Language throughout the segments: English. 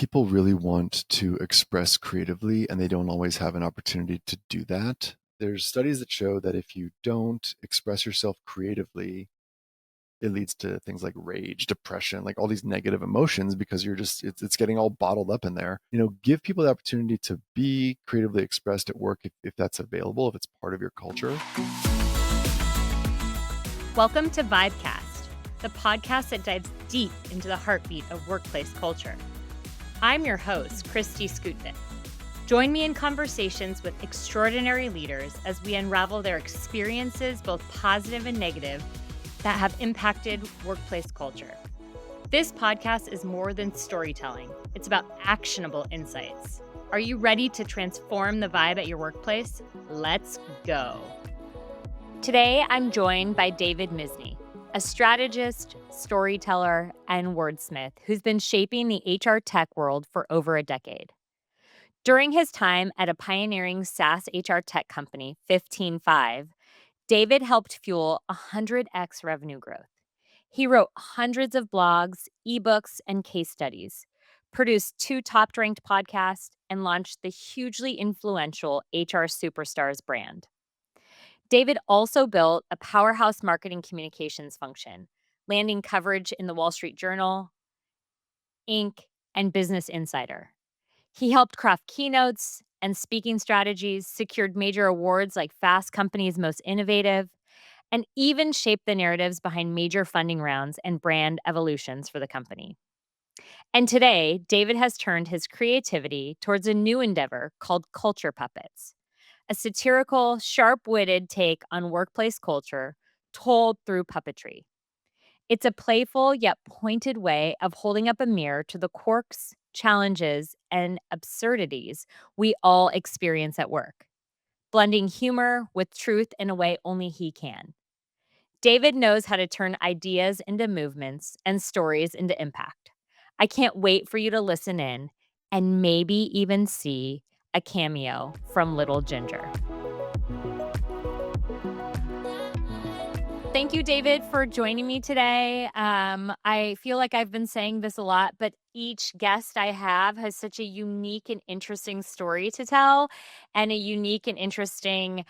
people really want to express creatively and they don't always have an opportunity to do that. There's studies that show that if you don't express yourself creatively, it leads to things like rage, depression, like all these negative emotions because it's getting all bottled up in there. Give people the opportunity to be creatively expressed at work if that's available, if it's part of your culture. Welcome to Vibecast, the podcast that dives deep into the heartbeat of workplace culture. I'm your host, Kristi. Join me in conversations with extraordinary leaders as we unravel their experiences, both positive and negative, that have impacted workplace culture. This podcast is more than storytelling. It's about actionable insights. Are you ready to transform the vibe at your workplace? Let's go. Today, I'm joined by David Mizne, a strategist, storyteller, and wordsmith who's been shaping the HR tech world for over a decade. During his time at a pioneering SaaS HR tech company, 15Five, David helped fuel 100x revenue growth. He wrote hundreds of blogs, ebooks, and case studies, produced 2 top-ranked podcasts, and launched the hugely influential HR Superstars brand. David also built a powerhouse marketing communications function, landing coverage in the Wall Street Journal, Inc., and Business Insider. He helped craft keynotes and speaking strategies, secured major awards like Fast Company's Most Innovative, and even shaped the narratives behind major funding rounds and brand evolutions for the company. And today, David has turned his creativity towards a new endeavor called Culture Puppets, a satirical, sharp-witted take on workplace culture told through puppetry. It's a playful yet pointed way of holding up a mirror to the quirks, challenges, and absurdities we all experience at work, blending humor with truth in a way only he can. David knows how to turn ideas into movements and stories into impact. I can't wait for you to listen in and maybe even see a cameo from Little Ginger. Thank you, David, for joining me today. I feel like I've been saying this a lot, but each guest I have has such a unique and interesting story to tell and a unique and interesting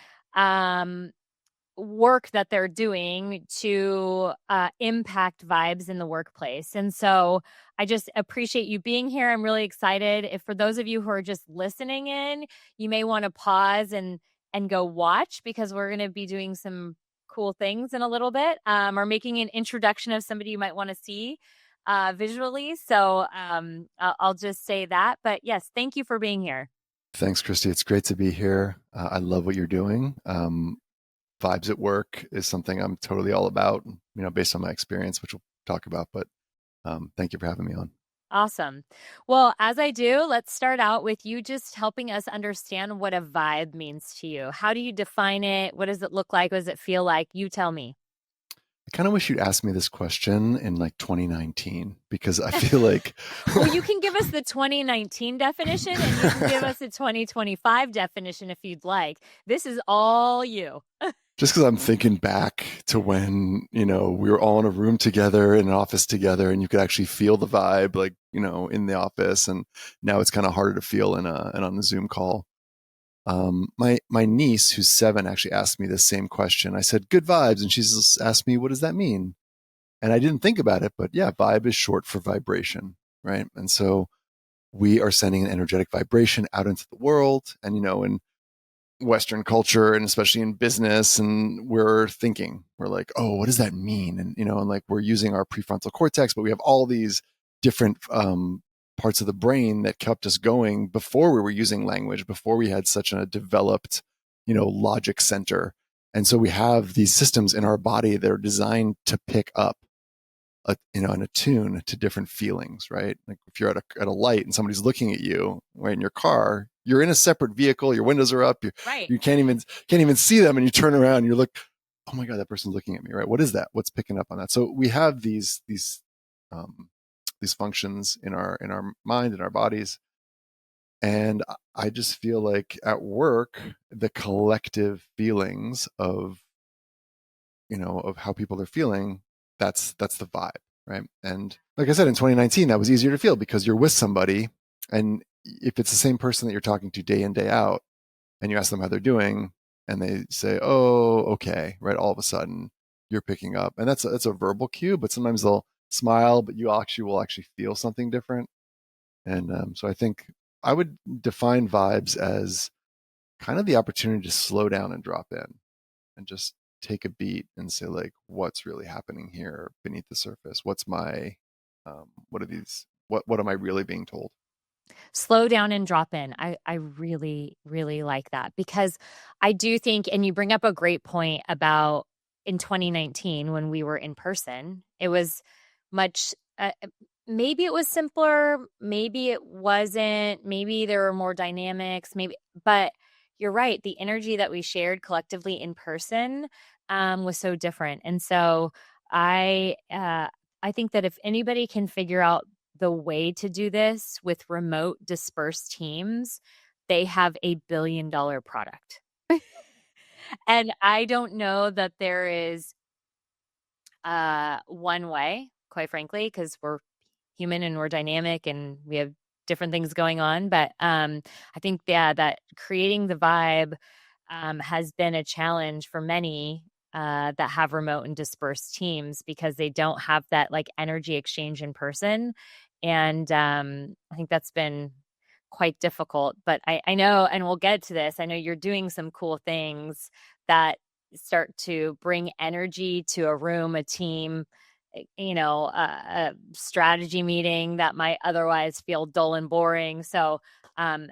work that they're doing to impact vibes in the workplace. And so I just appreciate you being here. I'm really excited. If for those of you who are just listening in, you may want to pause and go watch because we're going to be doing some cool things in a little bit, or making an introduction of somebody you might want to see visually. So I'll just say that. But yes, thank you for being here. Thanks, Kristi. It's great to be here. I love what you're doing. Vibes at work is something I'm totally all about, based on my experience, which we'll talk about. But thank you for having me on. Awesome. Well, as I do, let's start out with you just helping us understand what a vibe means to you. How do you define it? What does it look like? What does it feel like? You tell me. I kind of wish you'd asked me this question in 2019 because I feel like... Well, you can give us the 2019 definition and you can give us a 2025 definition if you'd like. This is all you. Just because I'm thinking back to when, we were all in a room together, in an office together, and you could actually feel the vibe, in the office. And now it's kind of harder to feel and on a Zoom call. My niece, who's 7, actually asked me the same question. I said, good vibes. And she's asked me, what does that mean? And I didn't think about it, but yeah, vibe is short for vibration, right? And so we are sending an energetic vibration out into the world. And, in Western culture and especially in business, and we're like, oh, what does that mean? And, we're using our prefrontal cortex, but we have all these different parts of the brain that kept us going before we were using language, before we had such a developed, logic center. And so we have these systems in our body that are designed to pick up and attune to different feelings, right? Like if you're at a light and somebody's looking at you, right, in your car, you're in a separate vehicle, your windows are up, you can't even see them, and you turn around and you look, oh my God, that person's looking at me, right? What is that? What's picking up on that? So we have these functions in our mind, in our bodies. And I just feel like at work, the collective feelings of how people are feeling, that's the vibe, right? And like I said, in 2019, that was easier to feel because you're with somebody And if it's the same person that you're talking to day in, day out, and you ask them how they're doing, and they say, "Oh, okay," right? All of a sudden, you're picking up, and that's a verbal cue. But sometimes they'll smile, but you actually will actually feel something different. And so I think I would define vibes as kind of the opportunity to slow down and drop in, and just take a beat and say, like, what's really happening here beneath the surface? What's my what are these? What am I really being told? Slow down and drop in. I really, really like that because I do think, and you bring up a great point about in 2019 when we were in person, it was much, maybe it was simpler, maybe it wasn't, maybe there were more dynamics, maybe, but you're right. The energy that we shared collectively in person was so different. And so I think that if anybody can figure out the way to do this with remote dispersed teams, they have $1 billion product. And I don't know that there is one way, quite frankly, because we're human and we're dynamic and we have different things going on. But I think, yeah, that creating the vibe has been a challenge for many that have remote and dispersed teams because they don't have that like energy exchange in person. And I think that's been quite difficult. But I know, and we'll get to this, I know you're doing some cool things that start to bring energy to a room, a team, a strategy meeting that might otherwise feel dull and boring. So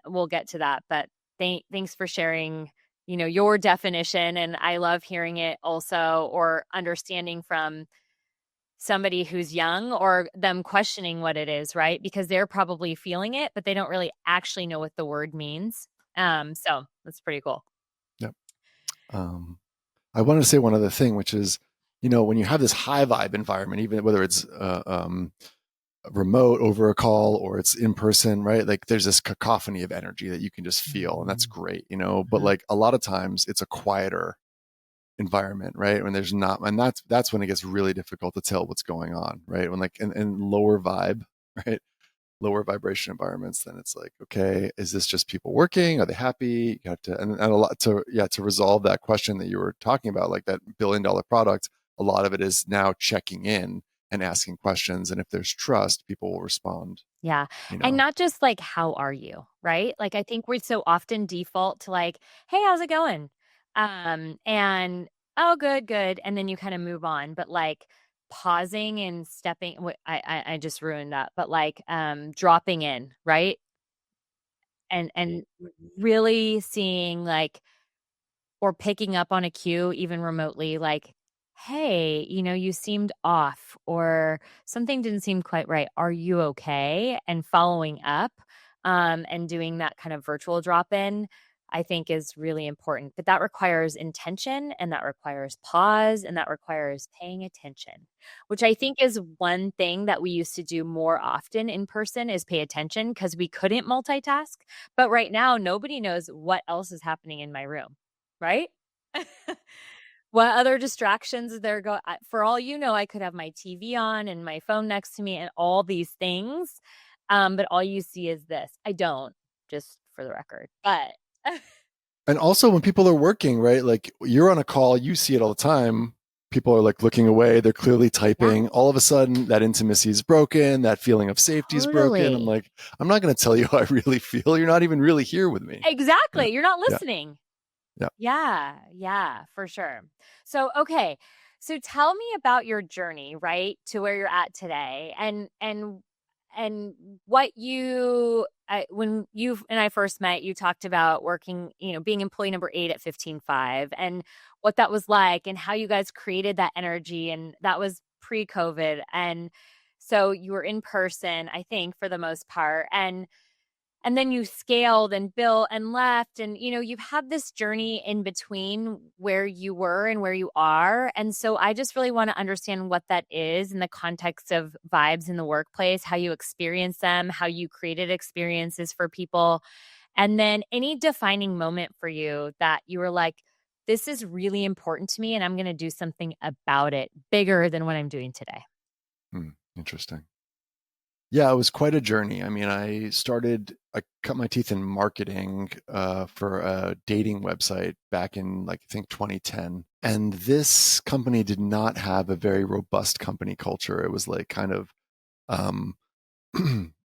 we'll get to that. But thanks for sharing, your definition. And I love hearing it also, or understanding from somebody who's young or them questioning what it is, right? Because they're probably feeling it, but they don't really actually know what the word means. So that's pretty cool. Yep. Um, I wanted to say one other thing, which is, when you have this high vibe environment, even whether it's remote over a call or it's in person, right? Like there's this cacophony of energy that you can just feel, and that's great, But like a lot of times, it's a quieter environment, right? When there's not, and that's when it gets really difficult to tell what's going on, right? When like in lower vibe, right? Lower vibration environments, then it's like, okay, is this just people working? Are they happy? You have to, and a lot to resolve that question that you were talking about, like that $1 billion product. A lot of it is now checking in and asking questions, and if there's trust, people will respond. Yeah. You And know, not just like, how are you? Right. Like, I think we so often default to like, hey, how's it going? And oh, good, good. And then you kind of move on. But like pausing and stepping, I just ruined that. But like dropping in, right. And really seeing like, or picking up on a cue even remotely, like, hey, you seemed off or something didn't seem quite right, are you okay? And following up and doing that kind of virtual drop in, I think is really important. But that requires intention, and that requires pause, and that requires paying attention, which I think is one thing that we used to do more often in person, is pay attention because we couldn't multitask. But right now nobody knows what else is happening in my room, right? What other distractions are there? For all you know, I could have my TV on and my phone next to me and all these things. But all you see is this. I don't, just for the record. But and also when people are working, right? Like you're on a call, you see it all the time. People are like looking away, they're clearly yeah, typing. All of a sudden, that intimacy is broken, that feeling of safety is broken. I'm totally. like, I'm not going to tell you how I really feel. You're not even really here with me. Yeah, Exactly. You're not yeah, listening. yeah. Yeah, yeah, for sure. So, okay. So tell me about your journey, right, to where you're at today, and what when you and I first met, you talked about working, being employee number 8 at 15.5, and what that was like and how you guys created that energy, and that was pre-COVID. And so you were in person, I think, for the most part. And then you scaled and built and left, and you've had this journey in between where you were and where you are. And so I just really want to understand what that is in the context of vibes in the workplace, how you experience them, how you created experiences for people, and then any defining moment for you that you were like, this is really important to me and I'm going to do something about it bigger than what I'm doing today. Interesting. Yeah, it was quite a journey. I mean, I cut my teeth in marketing for a dating website back in like, I think 2010. And this company did not have a very robust company culture. It was like kind of um,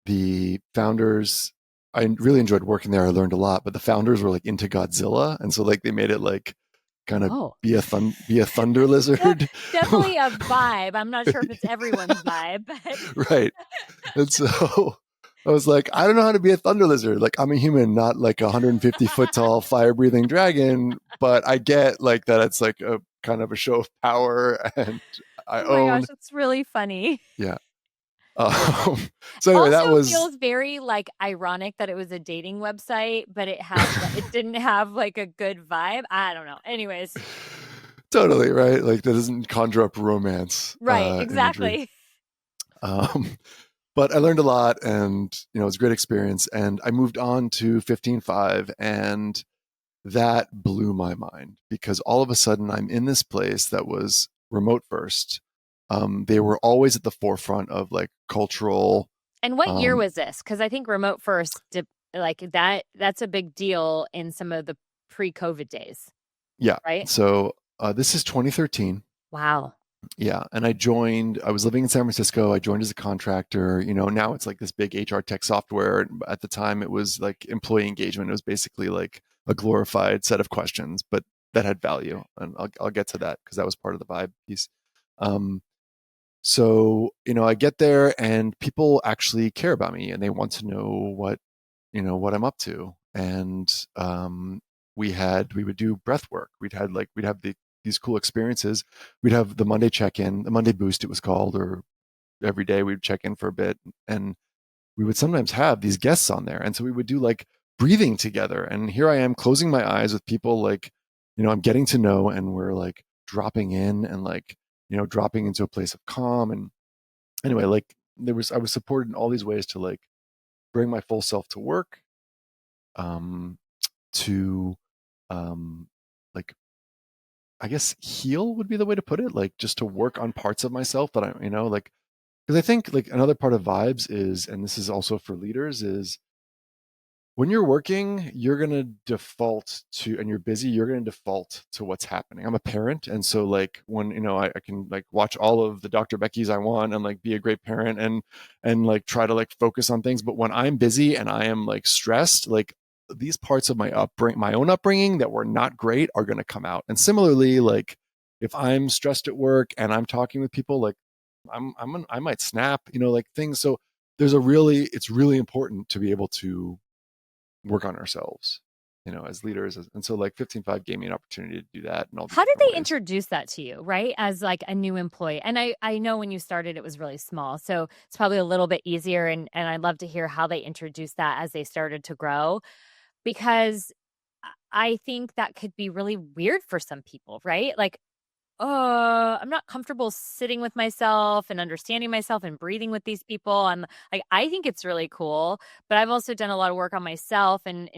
the founders, I really enjoyed working there. I learned a lot, but the founders were like into Godzilla. And so like they made it like kind of Oh, be a thunder De- lizard. definitely a vibe. I'm not sure if it's everyone's vibe, but Right. And so I was like, I don't know how to be a thunder lizard. Like, I'm a human, not like a 150-foot tall fire breathing dragon, but I get like that it's like a kind of a show of power and I oh my gosh, own. it's really funny. Yeah. Um, so anyway, Also that was feels very like ironic that it was a dating website, but it didn't have like a good vibe. I don't know. Anyways, totally right. Like, that doesn't conjure up romance right, imagery. exactly. Um, but I learned a lot and, it was a great experience. And I moved on to 15.5 and that blew my mind because all of a sudden I'm in this place that was remote first. They were always at the forefront of like cultural. And what year Um, was this? Because I think remote first, like that's a big deal in some of the pre-COVID days, yeah. right? So this is 2013. Wow. Yeah. And I was living in San Francisco. I joined as a contractor. Now it's like this big HR tech software. At the time, it was like employee engagement. It was basically like a glorified set of questions, but that had value. And I'll get to that because that was part of the vibe piece. Um, so, I get there and people actually care about me and they want to know what I'm up to. And we would do breath work. We'd have these cool experiences. We'd have the Monday check-in, the Monday boost it was called, or every day we'd check in for a bit. And we would sometimes have these guests on there. And so we would do like breathing together. And here I am closing my eyes with people like, I'm getting to know and we're like dropping in and like, dropping into a place of calm. And anyway, like I was supported in all these ways to like bring my full self to work, um, to like I guess heal would be the way to put it, like just to work on parts of myself that like because I think like another part of vibes is, and this is also for leaders, is when you're working, you're going to default to, and you're busy, you're going to default to what's happening. I'm a parent. And so like when, I can like watch all of the Dr. Becky's I want and like be a great parent and like try to like focus on things. But when I'm busy and I am like stressed, like these parts of my own upbringing that were not great are going to come out. And similarly, like if I'm stressed at work and I'm talking with people, like I might snap, like things. So it's really important to be able to work on ourselves, as leaders. And so like 15.5 gave me an opportunity to do that in all these How did different they ways. introduce that to you, right? As like a new employee. And I know when you started it was really small. So it's probably a little bit easier and I'd love to hear how they introduced that as they started to grow because I think that could be really weird for some people, right? Like, I'm not comfortable sitting with myself and understanding myself and breathing with these people. I think it's really cool, but I've also done a lot of work on myself and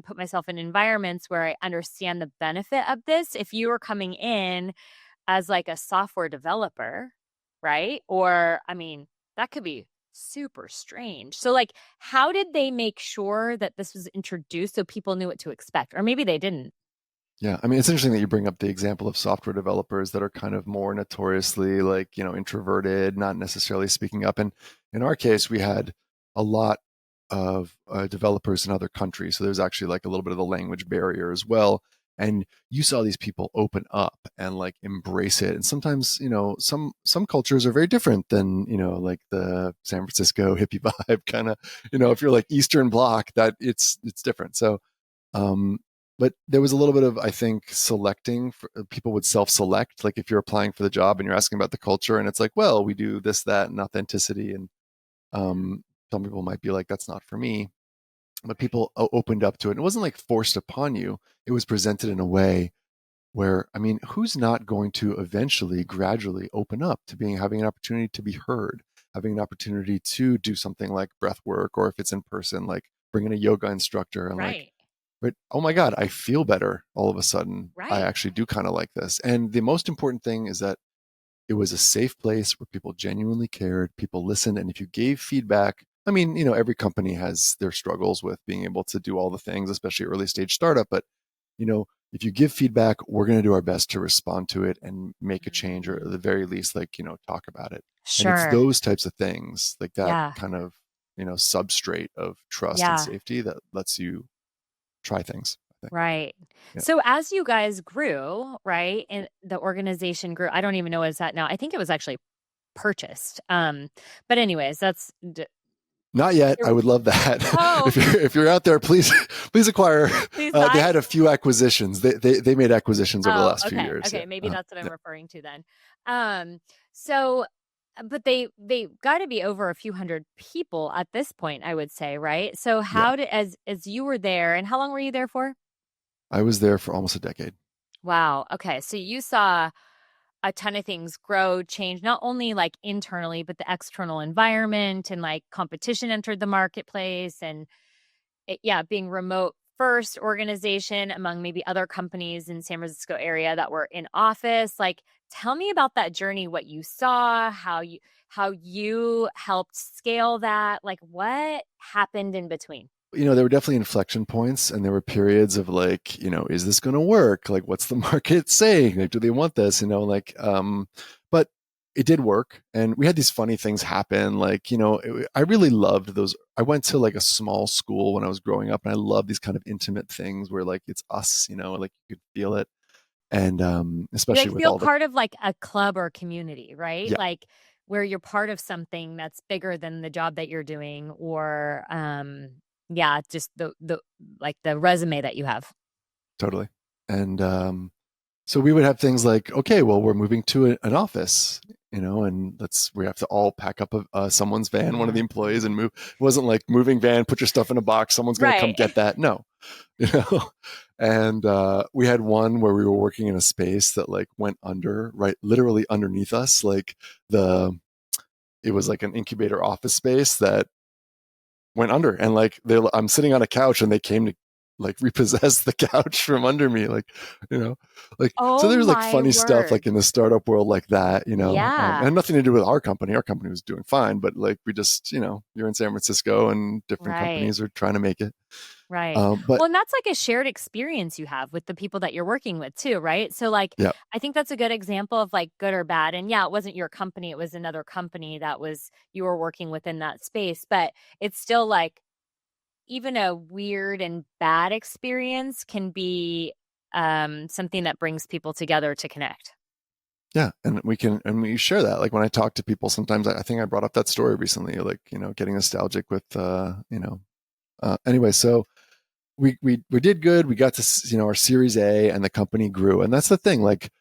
put myself in environments where I understand the benefit of this. If you were coming in as like a software developer, right? Or, I mean, that could be super strange. So, like, how did they make sure that this was introduced so people knew what to expect? Or maybe they didn't. Yeah, I mean, it's interesting that you bring up the example of software developers that are kind of more notoriously like, introverted, not necessarily speaking up. And in our case, we had a lot of developers in other countries. So there's actually like a little bit of the language barrier as well. And you saw these people open up and like embrace it. And sometimes, some cultures are very different than, like the San Francisco hippie vibe kind of, if you're like Eastern Bloc, that it's different. So um, but there was a little bit of, I think, selecting. People would self-select, like if you're applying for the job and you're asking about the culture, and it's like, well, we do this, that, and authenticity, and some people might be like, that's not for me. But people opened up to it. And it wasn't like forced upon you. It was presented in a way where, I mean, who's not going to eventually, gradually open up to having an opportunity to be heard, having an opportunity to do something like breath work, or if it's in person, like bringing a yoga instructor and like, Right. but oh my God, I feel better all of a sudden. I Right. actually do kind of like this. And the most important thing is that it was a safe place where people genuinely cared, people listened. And if you gave feedback, I mean, every company has their struggles with being able to do all the things, especially early stage startup. But, if you give feedback, we're going to do our best to respond to it and make a change, or at the very least, like, talk about it. And it's Sure. those types of things, like that Yeah. kind of, substrate of trust and Yeah. safety that lets you try things, I think. Right. Yeah. So as you guys grew, right, and the organization grew, I don't even know what it's at now. I think it was actually purchased. But anyways, that's Not yet. I would love that. Oh, if you're out there, please acquire. please They buy. had a few acquisitions. They made acquisitions over the last few Okay. years. Okay. Yeah. Maybe that's what I'm Yeah. referring to then. So but they got to be over a few hundred people at this point, I would say, right? So Yeah. how did as you were there, and how long were you there for? I was there for almost a decade. Wow. Okay. So you saw a ton of things grow, change, not only like internally, but the external environment, and like competition entered the marketplace, and being remote first organization among maybe other companies in San Francisco area that were in office. Like, tell me about that journey, what you saw, how you helped scale that, like what happened in between. There were definitely inflection points, and there were periods of like, is this going to work? Like, what's the market saying? Like, do they want this? But it did work, and we had these funny things happen. Like, I really loved those. I went to like a small school when I was growing up, and I love these kind of intimate things where like it's us, like you could feel it, and You especially like with feel all the part of like a club or community, right? yeah, Like where you're part of something that's bigger than the job that you're doing, or just the like the resume that you have. totally. And so we would have things like, okay, well, we're moving to an office, and we have to all pack up someone's van, one of the employees, and move. It wasn't like moving van, put your stuff in a box, someone's going to come Right. get that. No, you know. And we had one where we were working in a space that like went under, right, literally underneath us, like it was like an incubator office space that went under, and like I'm sitting on a couch, and they came to like repossess the couch from under me, like you know so Oh there's like my funny stuff like word. in the startup world like that, Yeah. and nothing to do with our company was doing fine, but like we just you're in San Francisco, and different Right. companies are trying to make it. Right. But Well, and that's like a shared experience you have with the people that you're working with too, right? So like yeah, I think that's a good example of like good or bad. And yeah, it wasn't your company, it was another company that was you were working within that space, but it's still like even a weird and bad experience can be something that brings people together to connect. yeah, and we share that. Like when I talk to people, sometimes I think I brought up that story recently, like getting nostalgic with anyway. So we did good. We got to our Series A, and the company grew. And that's the thing. Like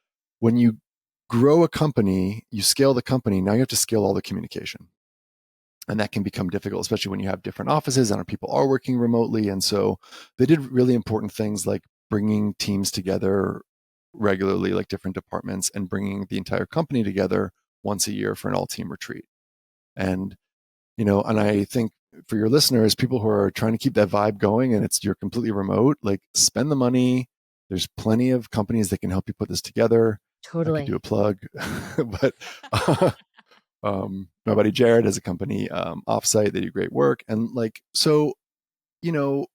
when you grow a company, you scale the company. Now you have to scale all the communication, and that can become difficult, especially when you have different offices and people are working remotely. And so they did really important things like bringing teams together regularly, like different departments, and bringing the entire company together once a year for an all team retreat. And and I think for your listeners, people who are trying to keep that vibe going and you're completely remote, like spend the money. There's plenty of companies that can help you put this together. I could do Totally. a plug, but my buddy Jared has a company offsite. They do great work, and like so, you know,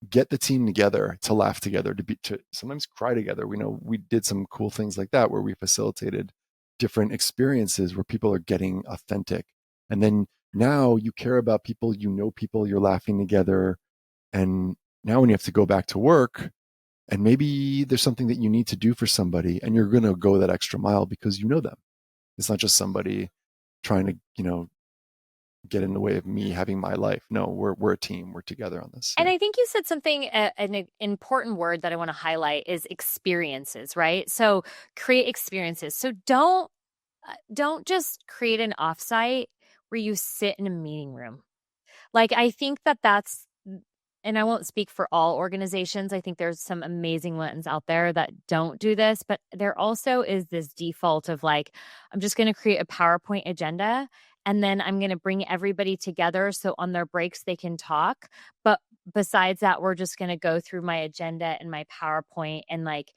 get the team together to laugh together, to sometimes cry together. We know we did some cool things like that where we facilitated different experiences where people are getting authentic, and then now you care about people, people, you're laughing together, and now when you have to go back to work, and maybe there's something that you need to do for somebody, and you're going to go that extra mile because you know them. It's not just somebody trying to get in the way of me having my life. No, we're a team. We're together on this. And Yeah. I think you said something, an important word that I want to highlight is experiences, right? So create experiences. So don't just create an offsite where you sit in a meeting room. Like I think that's, and I won't speak for all organizations. I think there's some amazing ones out there that don't do this, but there also is this default of like, I'm just going to create a PowerPoint agenda and then I'm going to bring everybody together. So on their breaks, they can talk. But besides that, we're just going to go through my agenda and my PowerPoint and like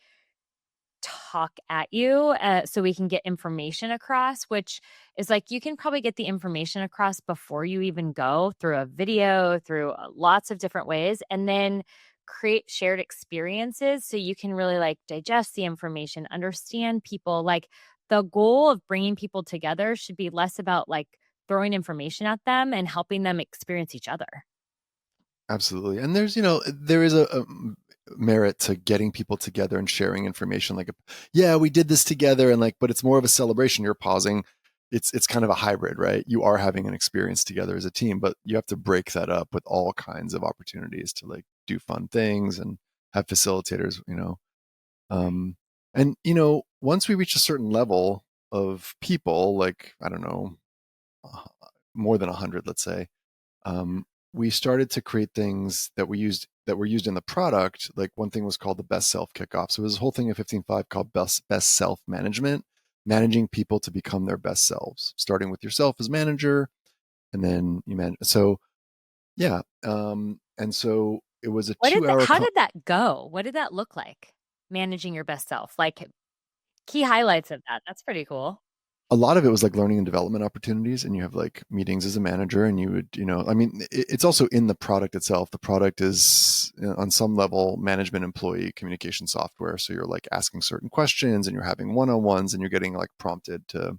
talk at you so we can get information across, which is like you can probably get the information across before you even go through a video, through lots of different ways, and then create shared experiences so you can really like digest the information, understand people. Like the goal of bringing people together should be less about like throwing information at them and helping them experience each other. Absolutely. And there's, there is a merit to getting people together and sharing information. Like, yeah, we did this together, and like, but it's more of a celebration. You're pausing. It's kind of a hybrid, right? You are having an experience together as a team, but you have to break that up with all kinds of opportunities to like do fun things and have facilitators. Um, and once we reach a certain level of people, like I don't know, uh, more than 100, let's say, um, we started to create things that were used in the product. Like one thing was called the best self kickoff. So it was this whole thing in 15.5 called best self management, managing people to become their best selves, starting with yourself as manager, and then you manage. So yeah, and so it was a 2 hour. How did that go? What did that look like? Managing your best self, like key highlights of that. That's pretty cool. A lot of it was like learning and development opportunities, and you have like meetings as a manager, and you would, I mean, it's also in the product itself. The product is on some level management employee communication software. So you're like asking certain questions and you're having one-on-ones and you're getting like prompted to,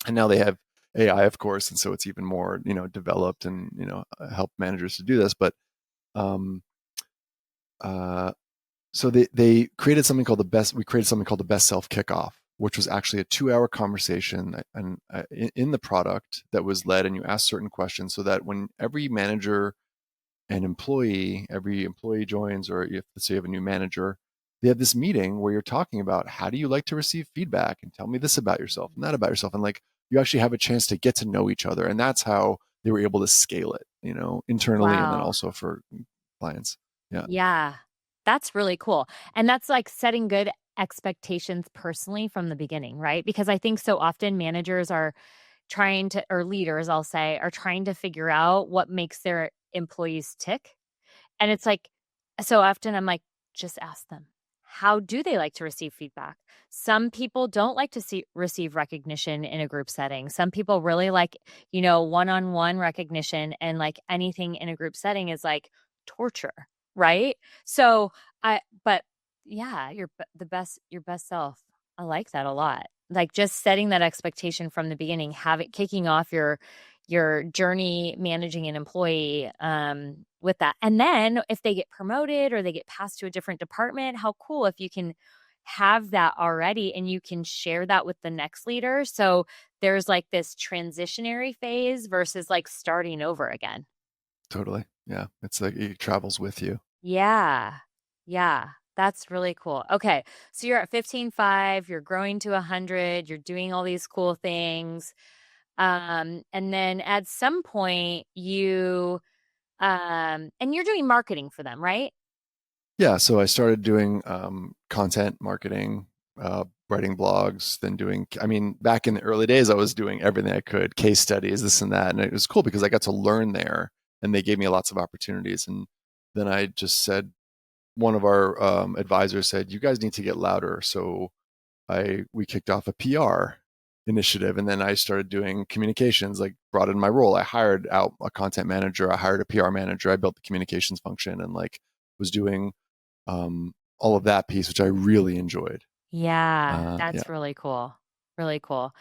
and now they have AI, of course. And so it's even more, developed and, help managers to do this. But, um, uh, so they created something called we created something called the best self kickoff, which was actually a 2 hour conversation and in the product that was led, and you asked certain questions so that when every manager and every employee joins, or if let's say you have a new manager, they have this meeting where you're talking about how do you like to receive feedback, and tell me this about yourself and that about yourself, and like you actually have a chance to get to know each other, and that's how they were able to scale it, internally and then Wow. also for clients. Yeah. Yeah. That's really cool. And that's like setting good expectations personally from the beginning, right? Because I think so often managers are trying to, or leaders, I'll say, are trying to figure out what makes their employees tick. And it's like, so often I'm like, just ask them. How do they like to receive feedback? Some people don't like to receive recognition in a group setting. Some people really like, one-on-one recognition, and like anything in a group setting is like torture, right? So but yeah, your best self. I like that a lot. Like just setting that expectation from the beginning, kicking off your journey managing an employee with that. And then if they get promoted or they get passed to a different department, how cool if you can have that already and you can share that with the next leader. So there's like this transitionary phase versus like starting over again. Totally. Yeah. It's like it travels with you. Yeah. Yeah. That's really cool. Okay. So you're at 15.5, you're growing to 100, you're doing all these cool things. And then at some point and you're doing marketing for them, right? Yeah. So I started doing content marketing, writing blogs, then back in the early days, I was doing everything I could, case studies, this and that. And it was cool because I got to learn there and they gave me lots of opportunities. And then I just said, one of our advisors said, you guys need to get louder. So we kicked off a PR initiative, and then I started doing communications, like brought in my role. I hired out a content manager, I hired a PR manager, I built the communications function, and like was doing all of that piece, which I really enjoyed. Yeah, Yeah. that's really cool. Really cool.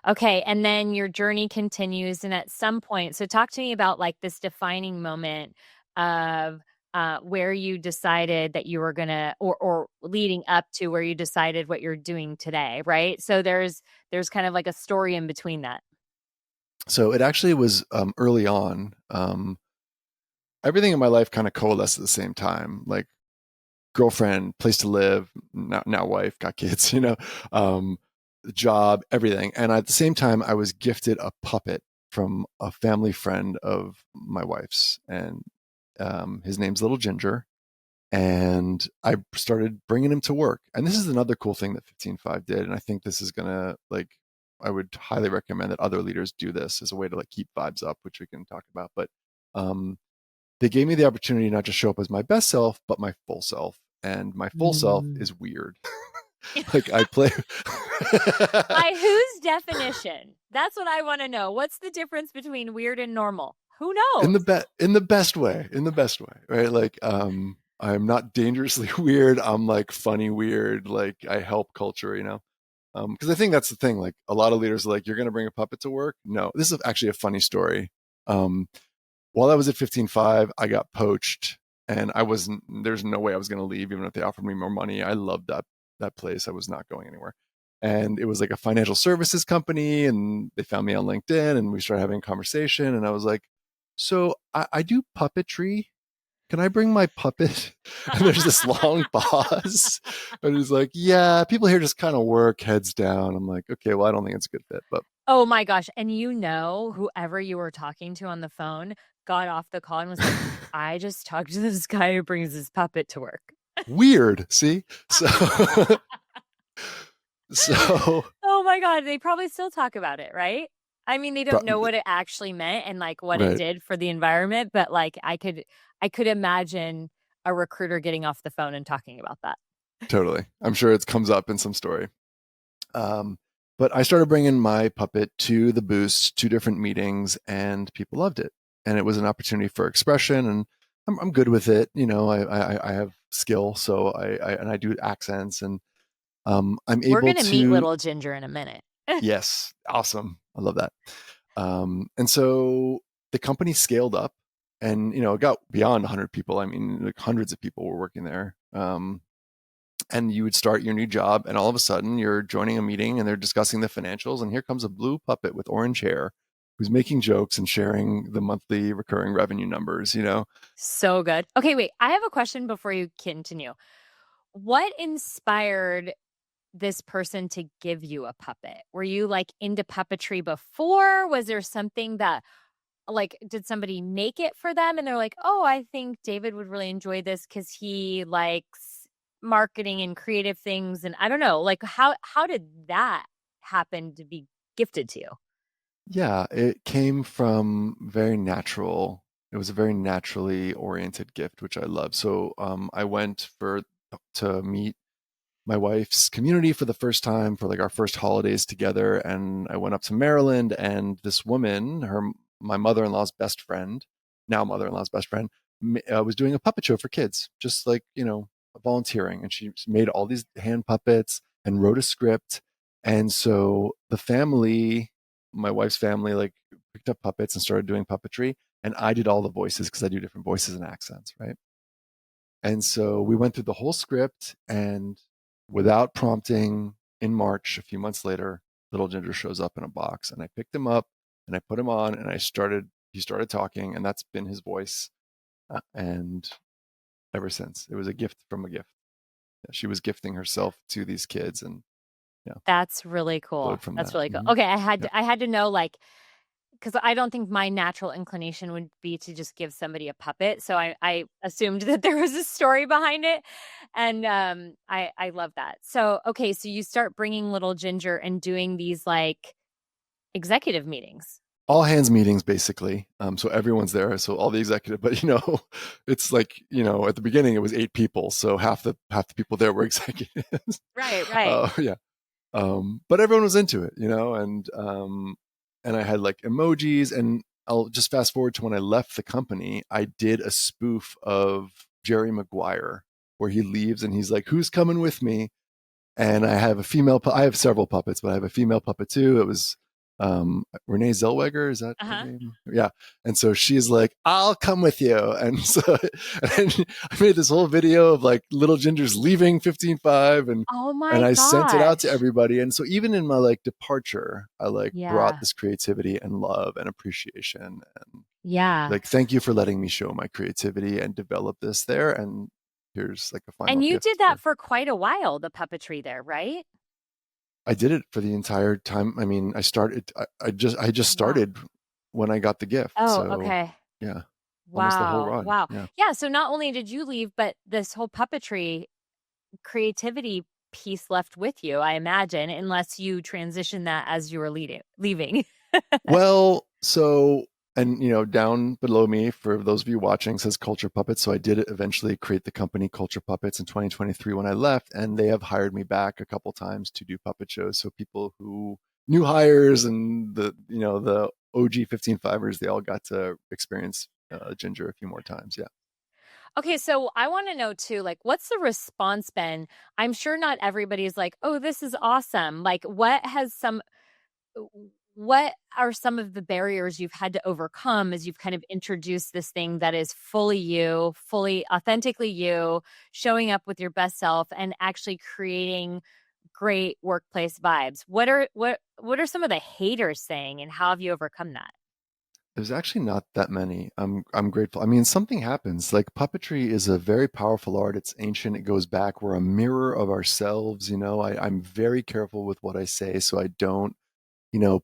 Okay, and then your journey continues, and at some point, so talk to me about like this defining moment of where you decided that you were gonna, or leading up to where you decided what you're doing today, right? So there's kind of like a story in between that. So it actually was early on. Everything in my life kind of coalesced at the same time. Like girlfriend, place to live, now wife, got kids, um, job, everything. And at the same time, I was gifted a puppet from a family friend of my wife's, and his name's Little Ginger. And I started bringing him to work. And this is another cool thing that 15.5 did. And I think this is going to like, I would highly recommend that other leaders do this as a way to like keep vibes up, which we can talk about. But um, they gave me the opportunity not to show up as my best self, but my full self. And my full self Mm. is weird. Like I play By whose definition? That's what I want to know. What's the difference between weird and normal? Who knows? in the best way, right? Like I'm not dangerously weird. I'm like funny weird. Like I help culture, you know. Because I think that's the thing. Like a lot of leaders are like, you're going to bring a puppet to work. No, this is actually a funny story. While I was at 15.5, I got poached, and I wasn't. There's no way I was going to leave, even if they offered me more money. I loved that place. I was not going anywhere. And it was like a financial services company, and they found me on LinkedIn, and we started having a conversation. And I was like, "So I do puppetry. Can I bring my puppet?" And there's this long pause. And he's like, "Yeah, people here just kind of work heads down." I'm like, "Okay, well, I don't think it's a good fit." But Oh my gosh. And whoever you were talking to on the phone got off the call and was like, I just talked to this guy who brings his puppet to work. weird, see? So so Oh my God. They probably still talk about it, right? I mean, they don't know what it actually meant and like what it right, did for the environment, but like I could imagine a recruiter getting off the phone and talking about that. totally. I'm sure it comes up in some story. But I started bringing my puppet to the boost, 2 different meetings, and people loved it. And it was an opportunity for expression, and I'm good with it. You know, I have skill, so I do accents, and I'm We're able going to meet to. little Ginger in a minute. Yes, awesome. I love that. And so the company scaled up, and you know, it got beyond 100 people. I mean, like hundreds of people were working there. And you would start your new job, and all of a sudden you're joining a meeting and they're discussing the financials, and here comes a blue puppet with orange hair who's making jokes and sharing the monthly recurring revenue numbers, you know. So good. Okay, wait. I have a question before you continue. What inspired this person to give you a puppet? Were you like into puppetry before? Was there something that like did somebody make it for them and they're like, "Oh, I think David would really enjoy this cuz he likes marketing and creative things." And I don't know, like how did that happen to be gifted to you? Yeah, it came from very natural. It was a very naturally oriented gift, which I love. So I went for to meet my wife's community for the first time for like our first holidays together, and I went up to Maryland, and this woman, my mother-in-law's best friend, now mother-in-law's best friend, was doing a puppet show for kids, just like, you know, volunteering, and she made all these hand puppets and wrote a script. And so the family, my wife's family, like picked up puppets and started doing puppetry, and I did all the voices because I do different voices and accents, right? And so we went through the whole script, and without prompting, in March, a few months later, little Ginger shows up in a box, and I picked him up and I put him on, and he started talking, and that's been his voice. And ever since, it was a gift from a gift. Yeah, she was gifting herself to these kids, and yeah, That's really cool. flowed from That's that. really cool. Mm-hmm. Okay, Yeah. I had to know like because I don't think my natural inclination would be to just give somebody a puppet. So I assumed that there was a story behind it. And I love that. So, okay, so you start bringing little Ginger and doing these like executive meetings. All hands meetings basically. So everyone's there. So all the executive, but you know, it's like, you know, at the beginning it was 8 people. So half the people there were executives. Right, right. Yeah. But everyone was into it, you know, and I had like emojis, and I'll just fast forward to when I left the company. I did a spoof of Jerry Maguire where he leaves and he's like, "Who's coming with me?" And I have I have several puppets, but I have a female puppet too. It was Renee Zellweger, is that her Uh-huh. name? Yeah. And so she's like, "I'll come with you." And so and I made this whole video of like little Ginger's leaving 15.5, Oh and my I sent it out to gosh. everybody. And so even in my like departure, I like brought Yeah. this creativity and love and appreciation, and Yeah. like, thank you for letting me show my creativity and develop this there. And here's like a final And you gift did for. that for quite a while, the puppetry there, right? I did it for the entire time. I mean, I just Wow. started when I got the gift. Oh, So okay. yeah, almost the whole Wow. run. Wow. Yeah. Yeah. So not only did you leave, but this whole puppetry creativity piece left with you, I imagine, unless you transition that as you were leaving. Well, so And down below me, for those of you watching, says Culture Puppets. So I did eventually create the company Culture Puppets in 2023 when I left, and they have hired me back a couple times to do puppet shows. So people who new hires and the OG 15 fivers, they all got to experience Ginger a few more times. Yeah. Okay, so I want to know too, like, what's the response been? I'm sure not everybody's like, oh, this is awesome. Like, what are some of the barriers you've had to overcome as you've kind of introduced this thing that is fully you, fully authentically you, showing up with your best self and actually creating great workplace vibes? What are some of the haters saying and how have you overcome that? There's actually not that many. I'm grateful. I mean, something happens. Like puppetry is a very powerful art. It's ancient. It goes back. We're a mirror of ourselves. I'm very careful with what I say so I don't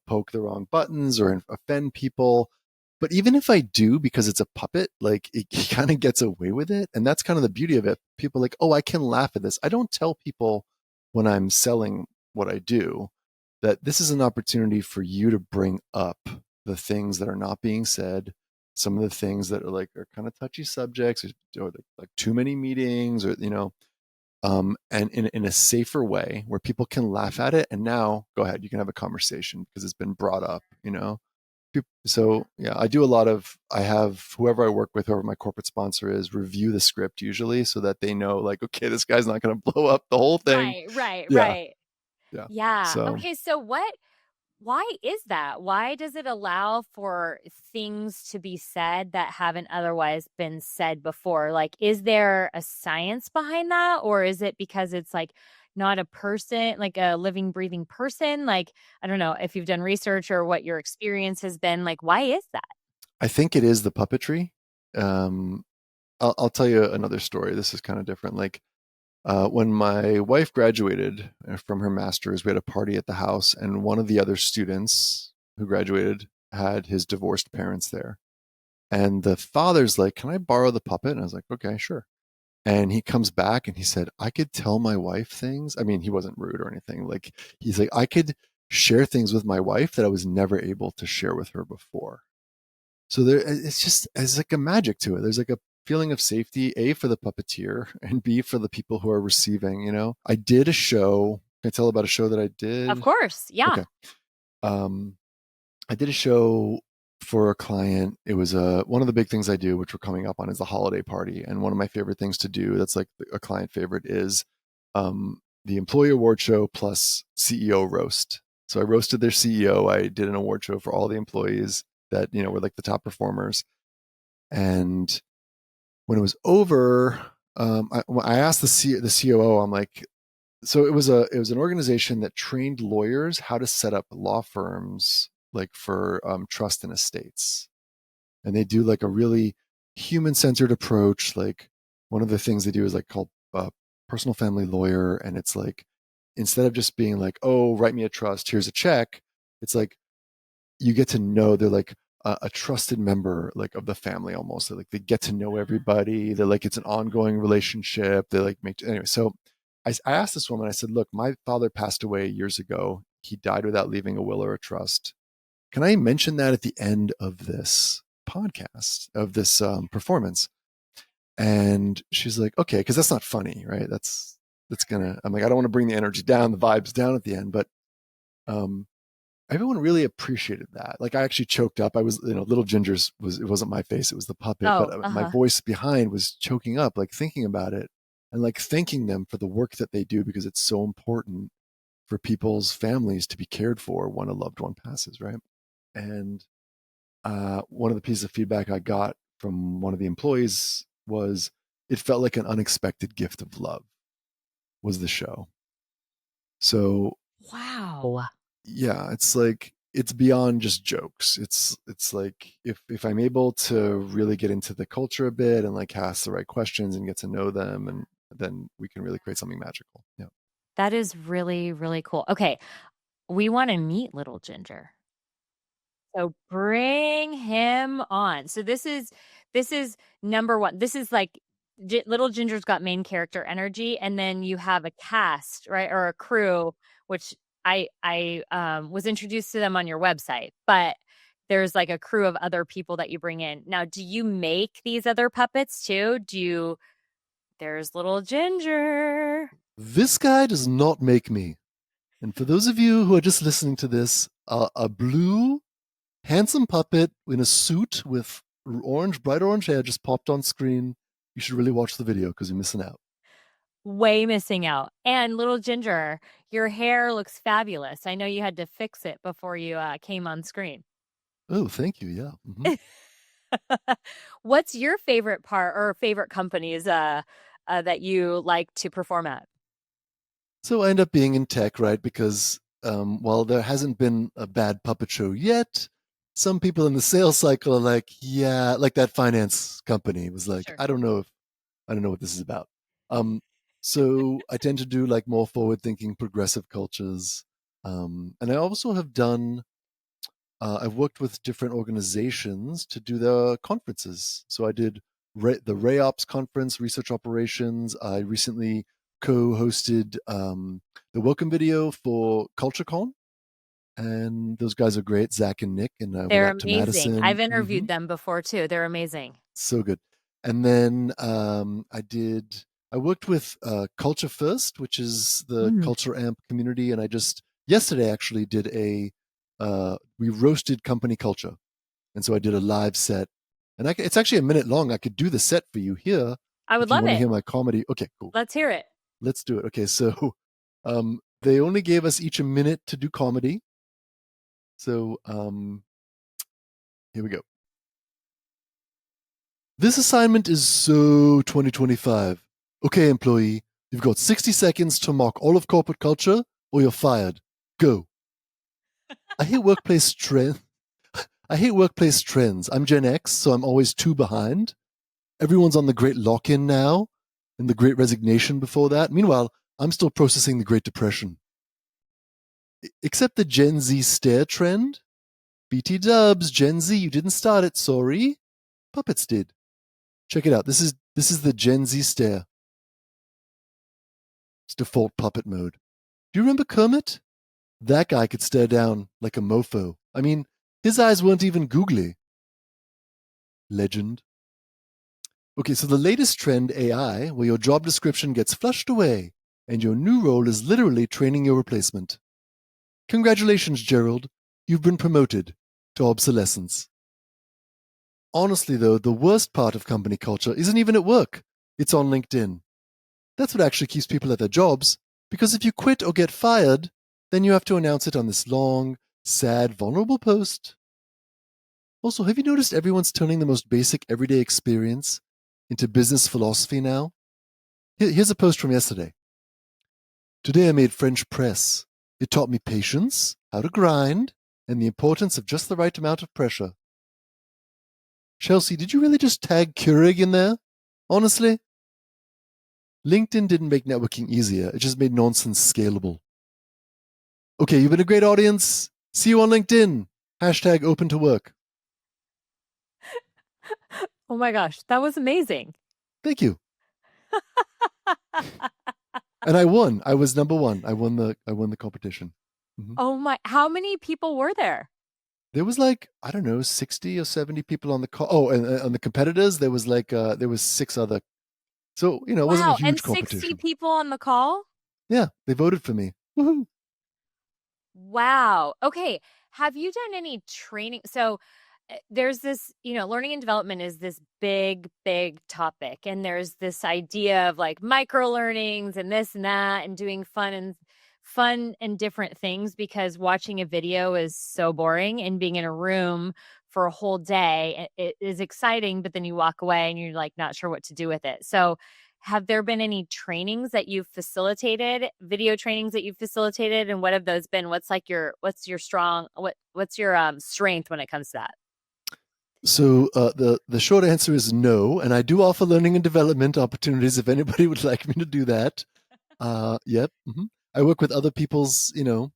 poke the wrong buttons or offend people. But even if I do, because it's a puppet, like it kind of gets away with it. And that's kind of the beauty of it. People are like, oh, I can laugh at this. I don't tell people when I'm selling what I do that this is an opportunity for you to bring up the things that are not being said, some of the things that are kind of touchy subjects, or like too many meetings, or and in a safer way where people can laugh at it. And now, go ahead, you can have a conversation because it's been brought up. So yeah, I do a lot of. I have whoever I work with, whoever my corporate sponsor is, review the script usually so that they know, like, okay, this guy's not going to blow up the whole thing. Right, right, Yeah, right. yeah. Yeah. So Okay, so why is that? Why does it allow for things to be said that haven't otherwise been said before? Like, is there a science behind that? Or is it because it's like not a person, like a living, breathing person? Like, I don't know if you've done research or what your experience has been. Like, why is that? I think it is the puppetry. Um, I'll tell you another story. This is kind of different. Like when my wife graduated from her master's, we had a party at the house, and one of the other students who graduated had his divorced parents there. And the father's like, "Can I borrow the puppet?" And I was like, "Okay, sure." And he comes back and he said, "I could tell my wife things." I mean, he wasn't rude or anything. Like, he's like, "I could share things with my wife that I was never able to share with her before." So it's like a magic to it. There's like a feeling of safety, A, for the puppeteer, and B, for the people who are receiving. I did a show. Can I tell about a show that I Of did? course. Yeah. Okay. Um, I did a show for a client. It was one of the big things I do, which we're coming up on, is the holiday party. And one of my favorite things to do, that's like a client favorite, is the employee award show plus CEO roast. So I roasted their CEO. I did an award show for all the employees that were like the top performers. And when it was over, I asked the COO. I'm like, so it was an organization that trained lawyers how to set up law firms, like for trust and estates, and they do like a really human centered approach. Like one of the things they do is like called personal family lawyer, and it's like, instead of just being like, oh, write me a trust, here's a check, it's like you get to know, they're like a trusted member, like, of the family almost. They're like, they get to know everybody. They're like, it's an ongoing relationship. They like make anyway. So I asked this woman, I said, look, my father passed away years ago. He died without leaving a will or a trust. Can I mention that at the end of this podcast, of this performance? And she's like, okay, because that's not funny, right? That's gonna, I'm like, I don't want to bring the energy down, the vibes down at the end. But um everyone really appreciated that. Like, I actually choked up. I was, little Ginger's it wasn't my face, it was the puppet, but Oh, my uh-huh. voice behind was choking up, like thinking about it and like thanking them for the work that they do, because it's so important for people's families to be cared for when a loved one passes, right? And one of the pieces of feedback I got from one of the employees was, it felt like an unexpected gift of love, was the show. So Wow. yeah, it's like, it's beyond just jokes. It's like, if I'm able to really get into the culture a bit and like ask the right questions and get to know them, and then we can really create something magical. Yeah. That is really, really cool. Okay. We want to meet little Ginger. So bring him on. So this is number 1. This is like Little Ginger's got main character energy, and then you have a cast, right, or a crew, which I was introduced to them on your website, but there's like a crew of other people that you bring in. Now, do you make these other puppets too? There's little Ginger. This guy does not make me. And for those of you who are just listening to this, a blue, handsome puppet in a suit with bright orange hair just popped on screen. You should really watch the video because you're missing out. Way missing out. And little Ginger, your hair looks fabulous. I know you had to fix it before you came on screen. Oh, thank you. Yeah. Mm-hmm. What's your favorite part or favorite companies that you like to perform at? So I end up being in tech, right? Because while there hasn't been a bad puppet show yet, some people in the sales cycle are like, yeah, like that finance company was like, Sure. I don't know what this is about. So I tend to do like more forward-thinking, progressive cultures, and I also have done. I've worked with different organizations to do the conferences. So I did the RayOps conference, research operations. I recently co-hosted the welcome video for CultureCon, and those guys are great, Zach and Nick, and I went They're out to amazing. I've Madison. interviewed them before too. They're amazing. So good. And then I worked with Culture First, which is the Culture Amp community, and I just yesterday actually did we roasted company culture, and so I did a live set, and it's actually a minute long. I could do the set for you here. I would if you love want to it. hear my comedy. Okay, cool. Let's hear it. Let's do it. Okay, so they only gave us each a minute to do comedy. So here we go. This assignment is so 2025. Okay, employee, you've got 60 seconds to mock all of corporate culture or you're fired. Go. I hate workplace trends. I'm Gen X, so I'm always 2 behind. Everyone's on the great lock-in now and the great resignation before that. Meanwhile, I'm still processing the Great Depression. Except the Gen Z stare trend. BT dubs, Gen Z, you didn't start it, sorry. Puppets did. Check it out. This is the Gen Z stare. It's default puppet mode. Do you remember Kermit? That guy could stare down like a mofo. I mean, his eyes weren't even googly. Legend. Okay, so the latest trend, AI, where your job description gets flushed away and your new role is literally training your replacement. Congratulations, Gerald. You've been promoted to obsolescence. Honestly, though, the worst part of company culture isn't even at work. It's on LinkedIn. That's what actually keeps people at their jobs, because if you quit or get fired, then you have to announce it on this long, sad, vulnerable post. Also, have you noticed everyone's turning the most basic everyday experience into business philosophy now? Here's a post from yesterday. Today I made French press. It taught me patience, how to grind, and the importance of just the right amount of pressure. Chelsea, did you really just tag Keurig in there? Honestly? LinkedIn didn't make networking easier. It just made nonsense scalable. Okay, you've been a great audience. See you on LinkedIn. Hashtag open to work. Oh my gosh, that was amazing. Thank you. And I won. I was number 1. I won the competition. Mm-hmm. Oh my, how many people were there? There was like, I don't know, 60 or 70 people on the call. Oh, and on the competitors, there was 6 other. So, it wasn't a huge competition. 60 people on the call? Yeah, they voted for me. Woohoo. Wow. Okay. Have you done any training? So there's this, learning and development is this big, big topic. And there's this idea of like micro learnings and this and that and doing fun and different things, because watching a video is so boring and being in a room for a whole day, it is exciting, but then you walk away and you're like not sure what to do with it. So have there been any trainings that you've facilitated, video trainings that you've facilitated? And what have those been? What's your strength when it comes to that? So the short answer is no, and I do offer learning and development opportunities if anybody would like me to do that. Yep. Mm-hmm. I work with other people's,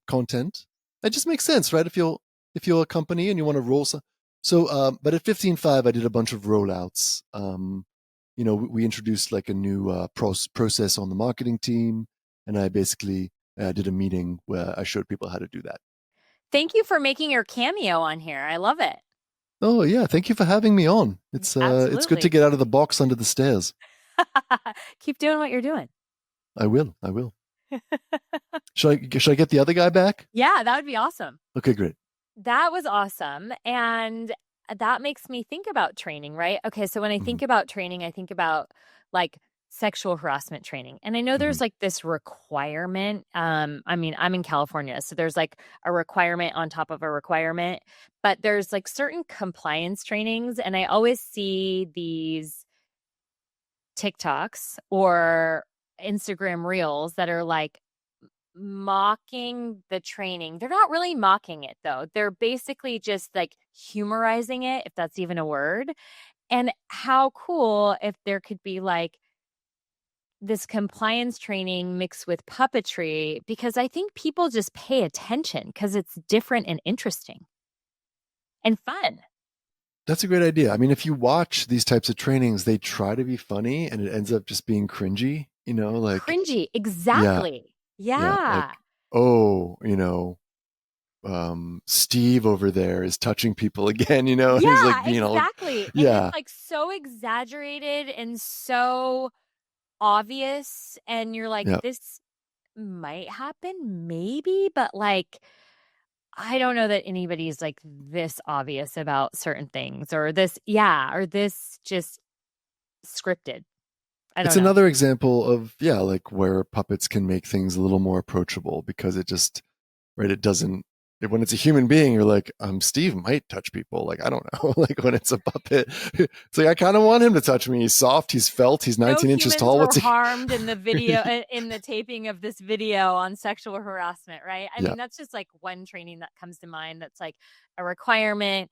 content. It just makes sense, right? If you're a company and you want to roll but at 15.5, I did a bunch of rollouts. We introduced like a new process on the marketing team, and I basically did a meeting where I showed people how to do that. Thank you for making your cameo on here. I love it. Oh yeah, thank you for having me on. It's good to Absolutely. get out of the box under the stairs. Keep doing what you're doing. I will. I will. Should I get the other guy back? Yeah, that would be awesome. Okay, great. That was awesome. And that makes me think about training, right? Okay, so when I Hmm. think about training, I think about like sexual harassment training. And I know Hmm. there's like this requirement. I mean, I'm in California, so there's like a requirement on top of a requirement, but there's like certain compliance trainings. And I always see these TikToks or Instagram reels that are like mocking the training. They're not really mocking it though. They're basically just like humorizing it, if that's even a word. And how cool if there could be like this compliance training mixed with puppetry, because I think people just pay attention because it's different and interesting and fun. That's a great idea. I mean, if you watch these types of trainings, they try to be funny and it ends up just being cringy, like, Cringy. yeah, Exactly. yeah, Yeah. like, oh, Steve over there is touching people again, and he's like Yeah, being all, exactly. And it's yeah, like so exaggerated and so obvious. And you're like, yeah. this might happen, maybe, but like, I don't know that anybody's like this obvious about certain things or this, yeah, or this just scripted. I It's don't know. another example of, yeah, like where puppets can make things a little more approachable because it just, right, it doesn't, when it's a human being, you're like, Steve might touch people. Like, I don't know. Like when it's a puppet, it's like, I kind of want him to touch me. He's soft, he's felt, he's No 19 inches humans tall. were What's he? harmed in the video, in the taping of this video on sexual harassment, right? I Yeah. mean, that's just like one training that comes to mind that's like a requirement.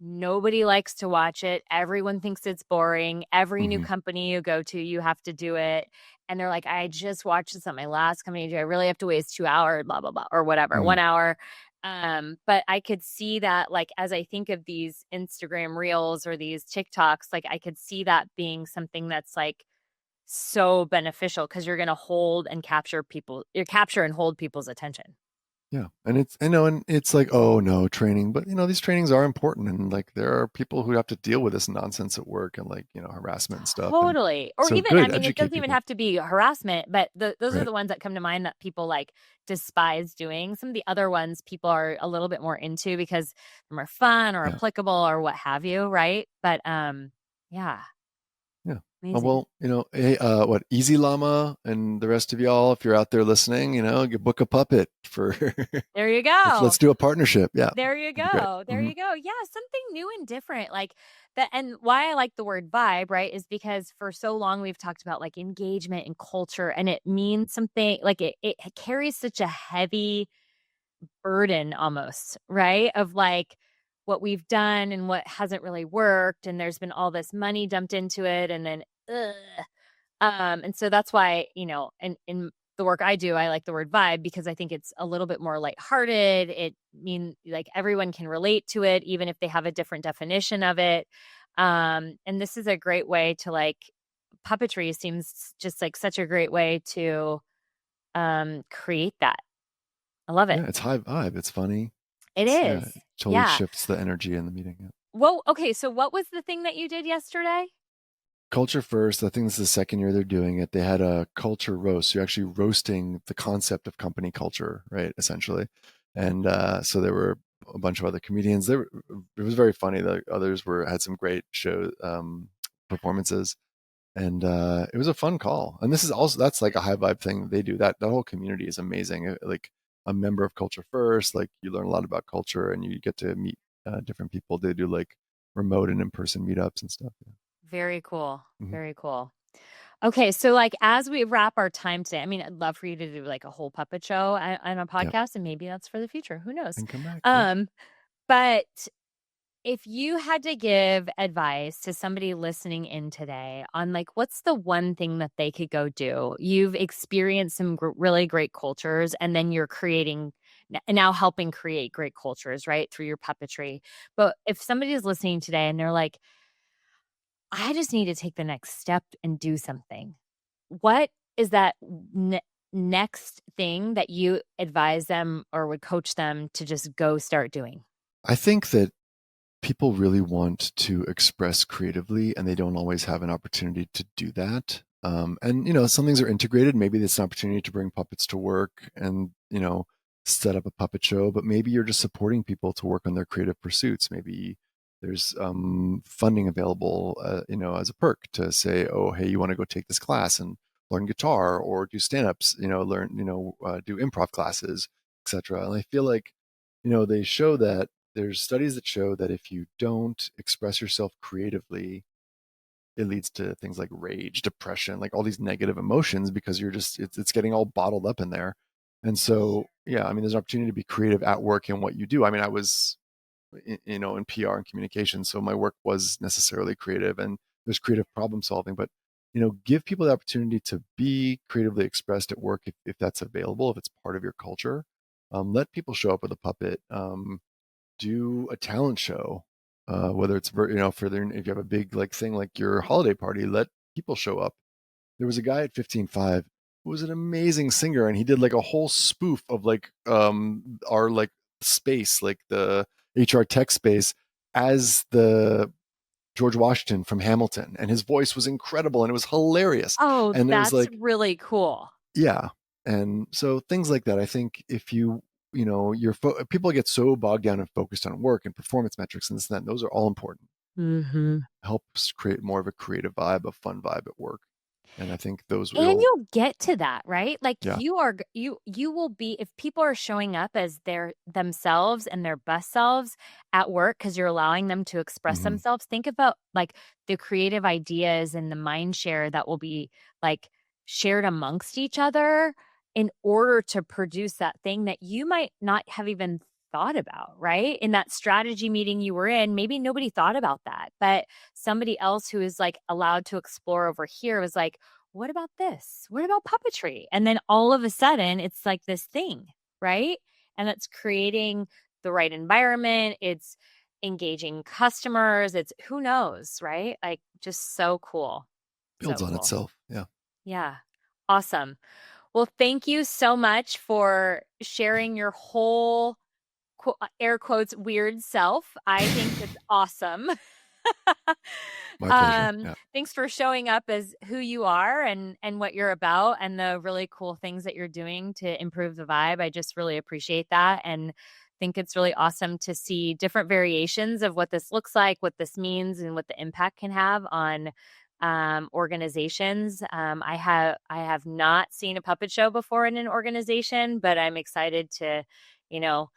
Nobody likes to watch it. Everyone thinks it's boring. Every new Hmm. company you go to, you have to do it. And they're like, I just watched this at my last company. Do I really have to waste 2 hours, blah, blah, blah, or whatever, Hmm. 1 hour? But I could see that, like, as I think of these Instagram reels or these TikToks, like, I could see that being something that's like so beneficial because you're going to hold and capture people, you capture and hold people's attention. Yeah. And it's like, oh no, training, but these trainings are important. And like, there are people who have to deal with this nonsense at work and like, harassment and stuff. And Totally. Or so even, I good, mean, it educate doesn't even people. have to be harassment, but those are Right. the ones that come to mind that people like despise doing. Some of the other ones people are a little bit more into because they're more fun or Yeah. applicable or what have you, right? But yeah, Yeah. Oh, amazing. well, hey, what, Easy Llama and the rest of y'all, if you're out there listening, you book a puppet for, There you go. let's do a partnership. Yeah. There you That'd be great. go. There Hmm. you go. Yeah, something new and different. Like that. And why I like the word vibe, right, is because for so long we've talked about like engagement and culture, and it means something like it carries such a heavy burden almost, right? Of like what we've done and what hasn't really worked. And there's been all this money dumped into it. And then, ugh. And so that's why, in the work I do, I like the word vibe because I think it's a little bit more lighthearted. It mean like everyone can relate to it, even if they have a different definition of it. And this is a great way to like puppetry seems just like such a great way to create that. I love it. Yeah. It's high vibe. It's funny. It Yeah. is. It totally Yeah. shifts the energy in the meeting. Yeah. Well, okay. So what was the thing that you did yesterday? Culture first. I think this is the second year they're doing it. They had a culture roast. So you're actually roasting the concept of company culture, right? Essentially. And so there were a bunch of other comedians. It was very funny. The others had some great show performances, and it was a fun call. And this is also, that's like a high vibe thing they do. That whole community is amazing. Like a member of Culture First, like you learn a lot about culture and you get to meet different people. They do like remote and in-person meetups and stuff. Yeah. Very cool. Mhm. Very cool. Okay, so like as we wrap our time today, I mean, I'd love for you to do like a whole puppet show on a Yeah. podcast, and maybe that's for the future. Who knows? And come back. Yeah. Um, but if you had to give advice to somebody listening in today on like what's the one thing that they could go do? You've experienced some really great cultures, and then you're creating now helping create great cultures, right, through your puppetry. But if somebody is listening today and they're like, I just need to take the next step and do something. What is that next thing that you advise them or would coach them to just go start doing? I think that people really want to express creatively and they don't always have an opportunity to do that. And, some things are integrated. Maybe it's an opportunity to bring puppets to work and, set up a puppet show, but maybe you're just supporting people to work on their creative pursuits. Maybe there's funding available, as a perk to say, oh, hey, you want to go take this class and learn guitar or do stand-ups, learn, do improv classes, etc. And I feel like, they show that there's studies that show that if you don't express yourself creatively, it leads to things like rage, depression, like all these negative emotions because it's getting all bottled up in there. And so, yeah, I mean, there's an opportunity to be creative at work in what you do. I mean, I was, in PR and communication, so my work was necessarily creative and there's creative problem solving, but, give people the opportunity to be creatively expressed at work if that's available, if it's part of your culture. Let people show up with a puppet. Do a talent show, whether it's if you have a big like thing like your holiday party, let people show up. There was a guy at 15.5 who was an amazing singer, and he did like a whole spoof of like our like space, like the HR tech space, as the George Washington from Hamilton, and his voice was incredible and it was hilarious. Oh, And it was that's like, really cool. yeah. And so things like that, I think if people get so bogged down and focused on work and performance metrics and this and that, and those are all important. Mm-hmm. Helps create more of a creative vibe, a fun vibe at work. And I think those And real, you'll get to that, right? Like yeah. you will be, if people are showing up as their themselves and their best selves at work because you're allowing them to express Mm-hmm. themselves. Think about like the creative ideas and the mind share that will be like shared amongst each other in order to produce that thing that you might not have even thought about, right? In that strategy meeting you were in, maybe nobody thought about that, but somebody else who is like allowed to explore over here was like, what about this? What about puppetry? And then all of a sudden it's like this thing, right? And it's creating the right environment. It's engaging customers. It's who knows, right? Like just so cool. Builds So on cool. itself. Yeah. Yeah. Awesome. Well, thank you so much for sharing your whole air quotes weird self. I think it's awesome. My pleasure. Yeah. Thanks for showing up as who you are and what you're about and the really cool things that you're doing to improve the vibe. I just really appreciate that and think it's really awesome to see different variations of what this looks like, what this means, and what the impact can have on organizations. I have not seen a puppet show before in an organization, but I'm excited to, you know,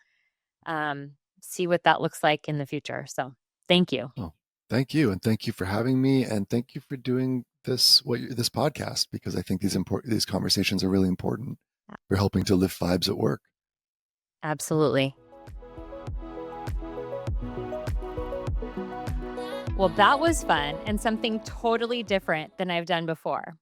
see what that looks like in the future. So thank you. Oh, thank you. And thank you for having me. And thank you for doing this podcast, because I think these conversations are really important for helping to lift vibes at work. Absolutely. Well, that was fun and something totally different than I've done before.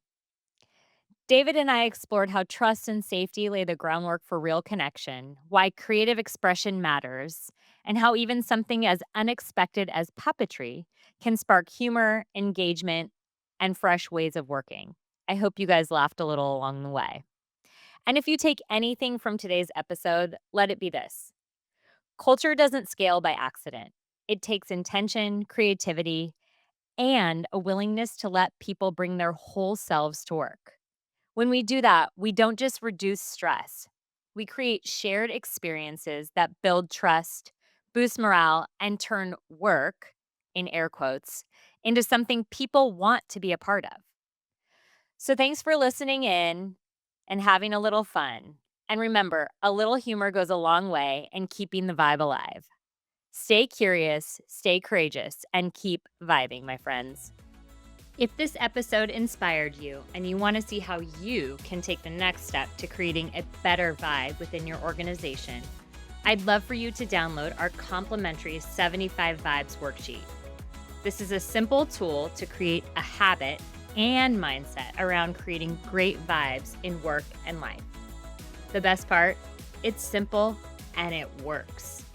David and I explored how trust and safety lay the groundwork for real connection, why creative expression matters, and how even something as unexpected as puppetry can spark humor, engagement, and fresh ways of working. I hope you guys laughed a little along the way. And if you take anything from today's episode, let it be this: culture doesn't scale by accident. It takes intention, creativity, and a willingness to let people bring their whole selves to work. When we do that, we don't just reduce stress. We create shared experiences that build trust, boost morale, and turn work, in air quotes, into something people want to be a part of. So thanks for listening in and having a little fun. And remember, a little humor goes a long way in keeping the vibe alive. Stay curious, stay courageous, and keep vibing, my friends. If this episode inspired you and you want to see how you can take the next step to creating a better vibe within your organization, I'd love for you to download our complimentary 75 Vibes worksheet. This is a simple tool to create a habit and mindset around creating great vibes in work and life. The best part, it's simple and it works.